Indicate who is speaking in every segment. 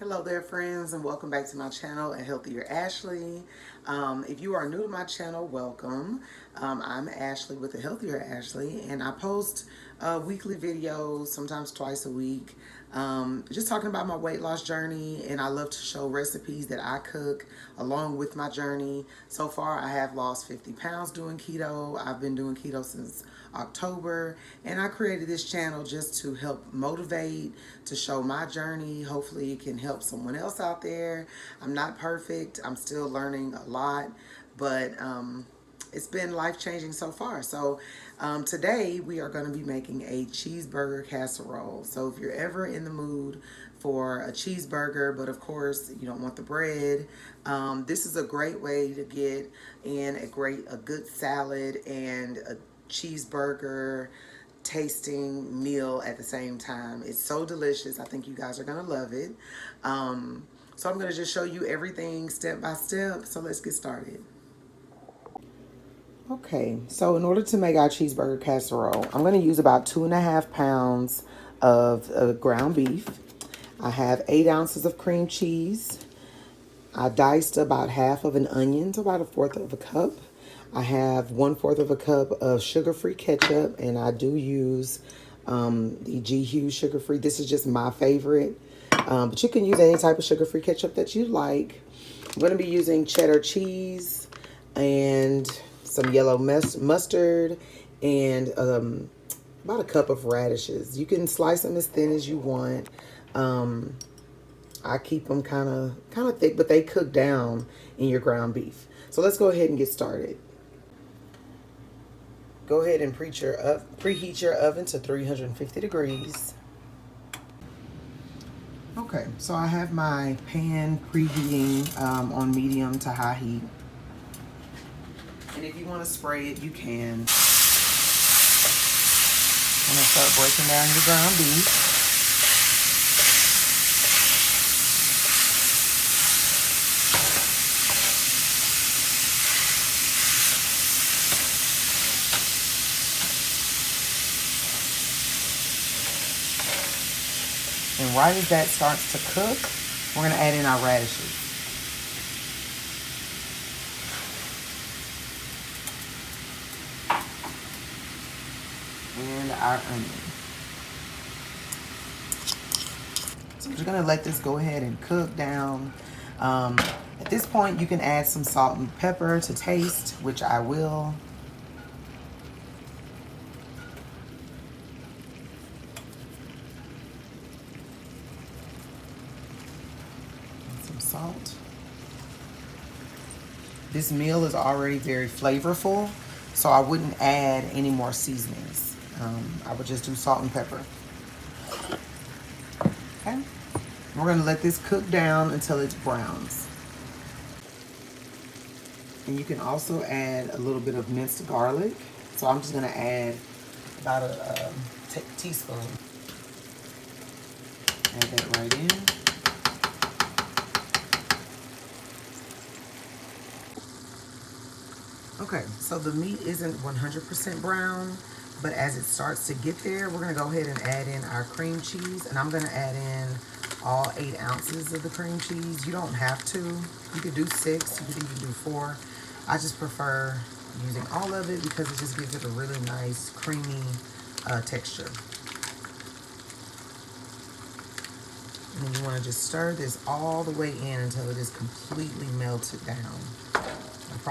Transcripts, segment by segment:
Speaker 1: Hello there, friends, and welcome back to my channel, A Healthier Ashley. If you are new to my channel, welcome. I'm Ashley with A Healthier Ashley, and I post weekly videos, sometimes twice a week, just talking about my weight loss journey, and I love to show recipes that I cook along with my journey. So far, I have lost 50 pounds doing keto. I've been doing keto since October, and I created this channel just to help motivate, to show my journey. Hopefully it can help someone else out there. I'm not perfect. I'm still learning a lot, but it's been life-changing so far. So today we are going to be making a cheeseburger casserole. So if you're ever in the mood for a cheeseburger, but of course you don't want the bread, this is a great way to get in a good salad and a cheeseburger tasting meal at the same time. It's so delicious. I think you guys are gonna love it. So I'm gonna just show you everything step by step. So let's get started. Okay, so in order to make our cheeseburger casserole, I'm gonna use about 2.5 pounds of ground beef. I have 8 ounces of cream cheese. I diced about half of an onion to about 1/4 of a cup. I have 1/4 of a cup of sugar-free ketchup, and I do use the G Hughes sugar-free. This is just my favorite, but you can use any type of sugar-free ketchup that you like. I'm going to be using cheddar cheese and some yellow mustard and about a cup of radishes. You can slice them as thin as you want. I keep them kind of thick, but they cook down in your ground beef. So let's go ahead and get started. Go ahead and preheat your oven to 350 degrees. Okay, so I have my pan preheating on medium to high heat. And if you want to spray it, you can. I'm going to start breaking down your ground beef. And right as that starts to cook, we're going to add in our radishes. And our onion. So we're just going to let this go ahead and cook down. At this point, you can add some salt and pepper to taste, which I will. Salt. This meal is already very flavorful, so I wouldn't add any more seasonings. I would just do salt and pepper. Okay, we're going to let this cook down until it browns. And you can also add a little bit of minced garlic. So I'm just going to add about a teaspoon. Add that right in. Okay, so the meat isn't 100% brown, but as it starts to get there, we're going to go ahead and add in our cream cheese, and I'm going to add in all 8 ounces of the cream cheese. You don't have to. You could do 6, you could even do 4. I just prefer using all of it because it just gives it a really nice creamy texture. And then you want to just stir this all the way in until it is completely melted down.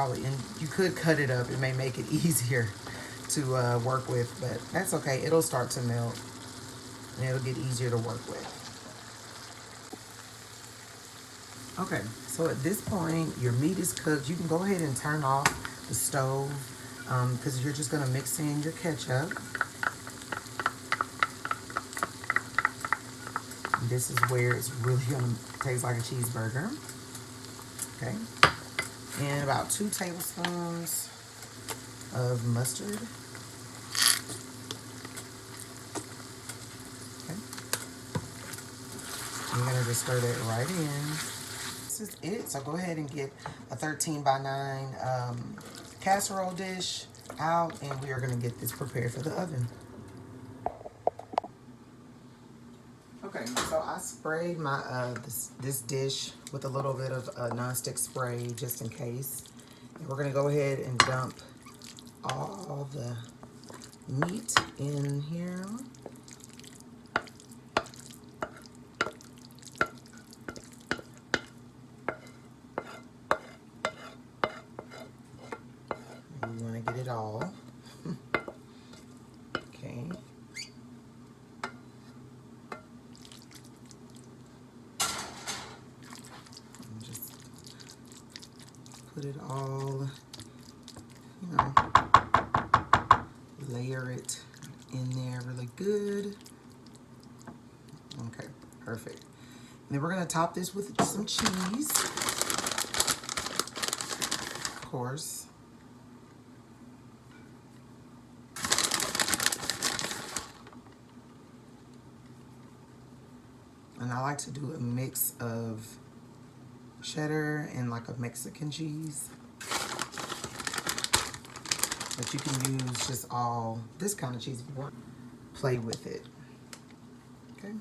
Speaker 1: And you could cut it up. It may make it easier to work with, but that's okay. It'll start to melt and it'll get easier to work with. Okay, so at this point, your meat is cooked. You can go ahead and turn off the stove because you're just going to mix in your ketchup. And this is where it's really going to taste like a cheeseburger. Okay. And about 2 tablespoons of mustard. Okay. You're going to just stir that right in. This is it. So go ahead and get a 13x9 casserole dish out, and we are going to get this prepared for the oven. Okay. Okay, so I sprayed my this dish with a little bit of nonstick spray just in case. And we're gonna go ahead and dump all the meat in here. We want to get it all. Okay. And just put it all, you know, layer it in there really good. Okay, perfect. And then we're gonna top this with some cheese, of course. And I like to do a mix of cheddar and like a Mexican cheese. But you can use just all this kind of cheese if you want. Play with it. Okay.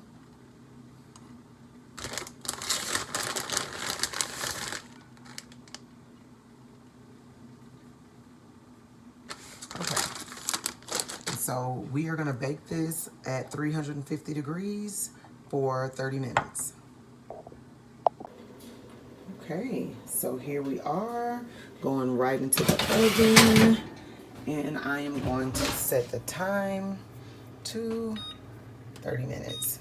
Speaker 1: Okay. So we are gonna bake this at 350 degrees for 30 minutes. Okay, so here we are, going right into the oven, and I am going to set the time to 30 minutes.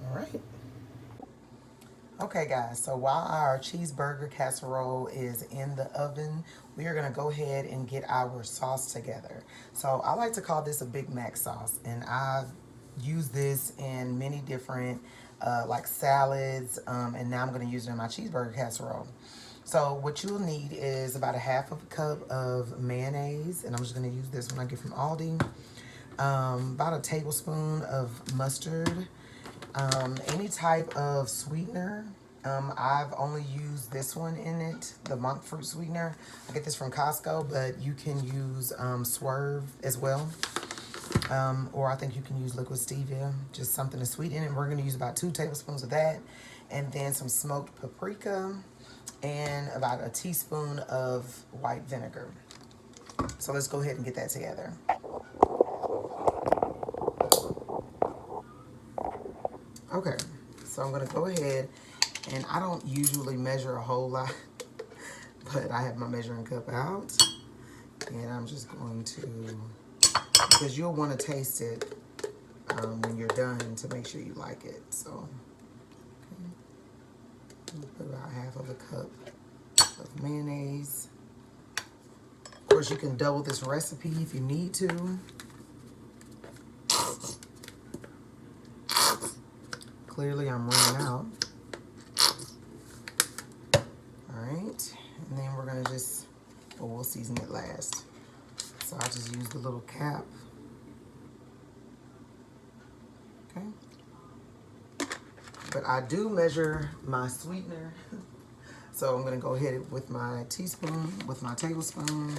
Speaker 1: All right. Okay guys, so while our cheeseburger casserole is in the oven, we are gonna go ahead and get our sauce together. So I like to call this a Big Mac sauce, and I've used this in many different like salads, and now I'm gonna use it in my cheeseburger casserole. So what you'll need is about a half of a cup of mayonnaise, and I'm just gonna use this one I get from Aldi. About a tablespoon of mustard. Any type of sweetener. I've only used this one in it, the monk fruit sweetener. I get this from Costco, but you can use Swerve as well. Or I think you can use liquid stevia, just something to sweeten it. We're going to use about 2 tablespoons of that, and then some smoked paprika, and about a teaspoon of white vinegar. So let's go ahead and get that together. Okay, so I'm gonna go ahead, and I don't usually measure a whole lot, but I have my measuring cup out, and I'm just going to, because you'll want to taste it when you're done to make sure you like it. So, okay. Put about half of a cup of mayonnaise. Of course, you can double this recipe if you need to. Clearly, I'm running out. All right, and then we're gonna just, well, we'll season it last. So I just use the little cap. Okay. But I do measure my sweetener. So I'm gonna go ahead with my teaspoon, with my tablespoon.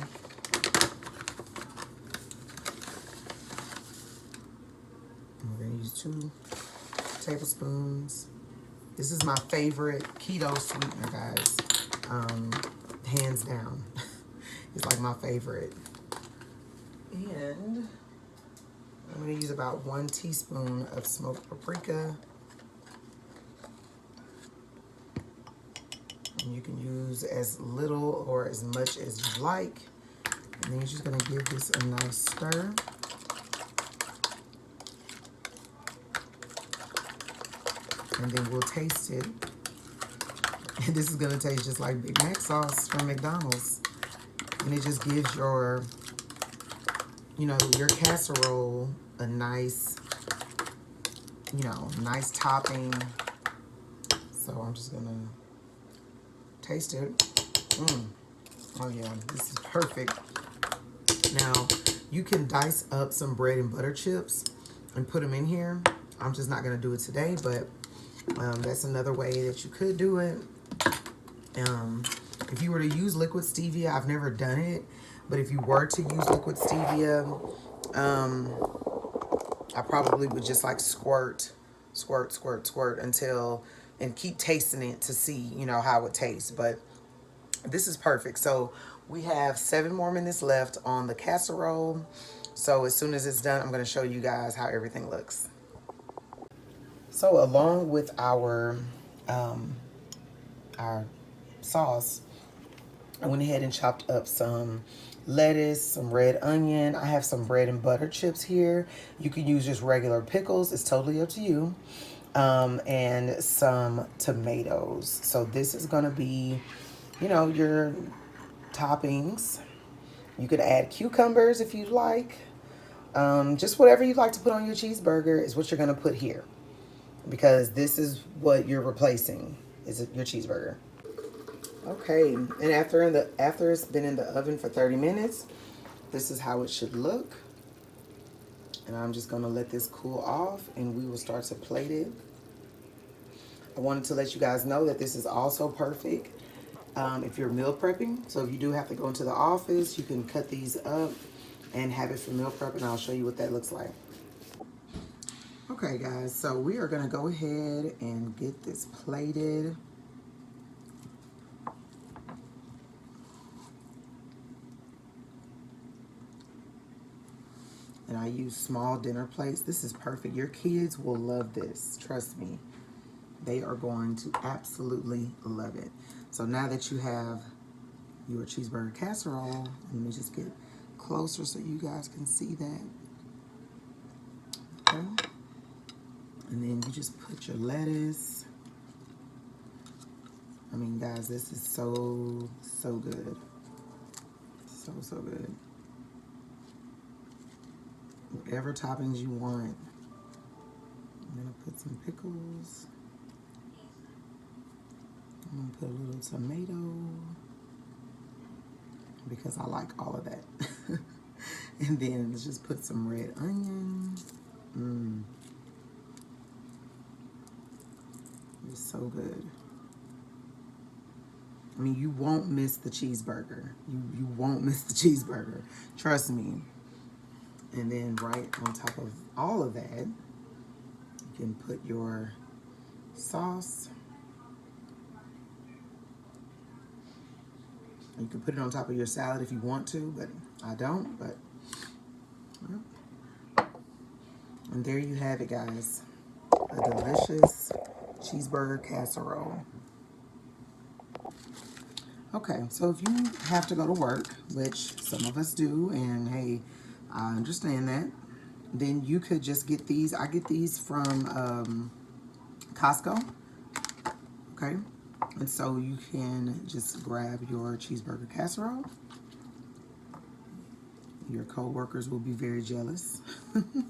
Speaker 1: I'm gonna use 2 tablespoons. This is my favorite keto sweetener, guys. Hands down. It's like my favorite. And I'm gonna use about 1 teaspoon of smoked paprika. And you can use as little or as much as you like. And then you're just gonna give this a nice stir. And then we'll taste it. And this is gonna taste just like Big Mac sauce from McDonald's. And it just gives your, you know, your casserole a nice, you know, nice topping. So I'm just gonna taste it. Oh yeah, this is perfect. Now, you can dice up some bread and butter chips and put them in here. I'm just not gonna do it today, but that's another way that you could do it. If you were to use liquid stevia, I've never done it, But if you were to use liquid stevia, I probably would just like squirt, squirt, squirt, squirt until, and keep tasting it to see, you know, how it tastes. But this is perfect. So we have 7 more minutes left on the casserole. So as soon as it's done, I'm going to show you guys how everything looks. So along with our sauce, I went ahead and chopped up some lettuce, some red onion. I have some bread and butter chips here. You can use just regular pickles. It's totally up to you. And some tomatoes. So this is going to be, you know, your toppings. You could add cucumbers if you'd like. Just whatever you'd like to put on your cheeseburger is what you're going to put here, because this is what you're replacing, is it your cheeseburger. Okay, and after it's been in the oven for 30 minutes, this is how it should look. And I'm just gonna let this cool off and we will start to plate it. I wanted to let you guys know that this is also perfect if you're meal prepping. So if you do have to go into the office, you can cut these up and have it for meal prep, and I'll show you what that looks like. Okay guys, so we are gonna go ahead and get this plated. And I use small dinner plates. This is perfect. Your kids will love this. Trust me. They are going to absolutely love it. So now that you have your cheeseburger casserole, let me just get closer so you guys can see that. Okay. And then you just put your lettuce. I mean, guys, this is so, so good. So, so good. Whatever toppings you want. I'm gonna put some pickles. I'm gonna put a little tomato because I like all of that. And then let's just put some red onion. It's so good. I mean, you won't miss the cheeseburger. You won't miss the cheeseburger. Trust me. And then right on top of all of that, you can put your sauce. You can put it on top of your salad if you want to, but I don't. But and there you have it, guys. A delicious cheeseburger casserole. Okay, so if you have to go to work, which some of us do, and hey, I understand that, then you could just get these. I get these from Costco, okay? And so you can just grab your cheeseburger casserole. Your co-workers will be very jealous. And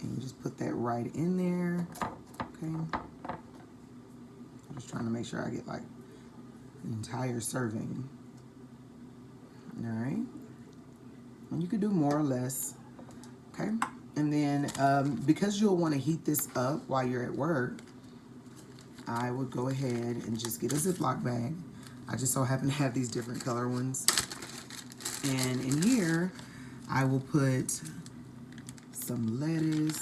Speaker 1: you just put that right in there, okay? I'm just trying to make sure I get like the entire serving. All right. And you could do more or less, okay? And then because you'll want to heat this up while you're at work, I would go ahead and just get a Ziploc bag. I just so happen to have these different color ones. And in here, I will put some lettuce,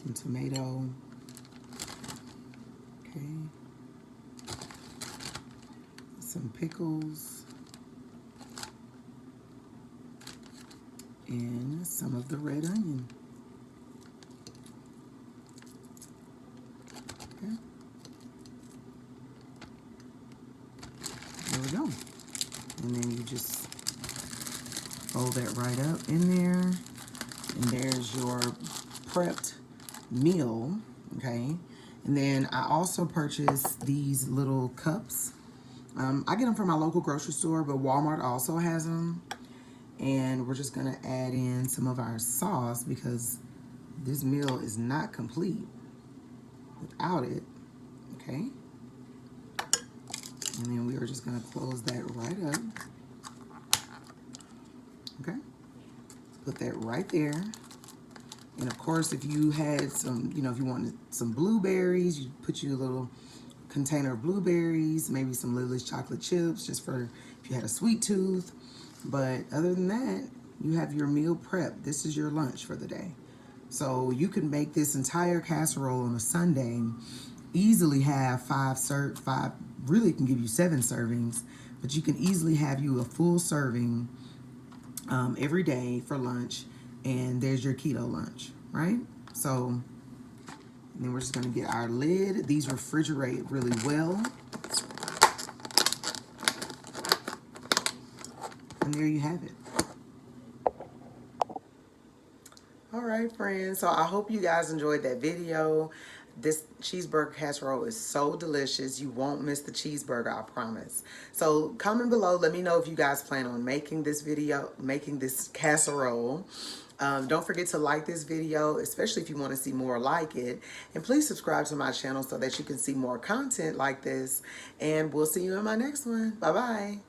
Speaker 1: some tomato, okay, some pickles, and some of the red onion. Okay. There we go. And then you just fold that right up in there. And there's your prepped meal, okay? And then I also purchased these little cups. I get them from my local grocery store, but Walmart also has them. And we're just gonna add in some of our sauce because this meal is not complete without it, okay? And then we are just gonna close that right up, okay? Put that right there. And of course, if you had some, you know, if you wanted some blueberries, you put you a little container of blueberries, maybe some Lily's chocolate chips, just for if you had a sweet tooth. But other than that, you have your meal prep. This is your lunch for the day. So you can make this entire casserole on a Sunday, easily have five, really can give you 7 servings, but you can easily have you a full serving every day for lunch, and there's your keto lunch, right? So, and then we're just gonna get our lid. These refrigerate really well. And there you have it. All right, friends. So I hope you guys enjoyed that video. This cheeseburger casserole is so delicious. You won't miss the cheeseburger, I promise. So comment below. Let me know if you guys plan on making this casserole. Don't forget to like this video, especially if you want to see more like it. And please subscribe to my channel so that you can see more content like this. And we'll see you in my next one. Bye-bye.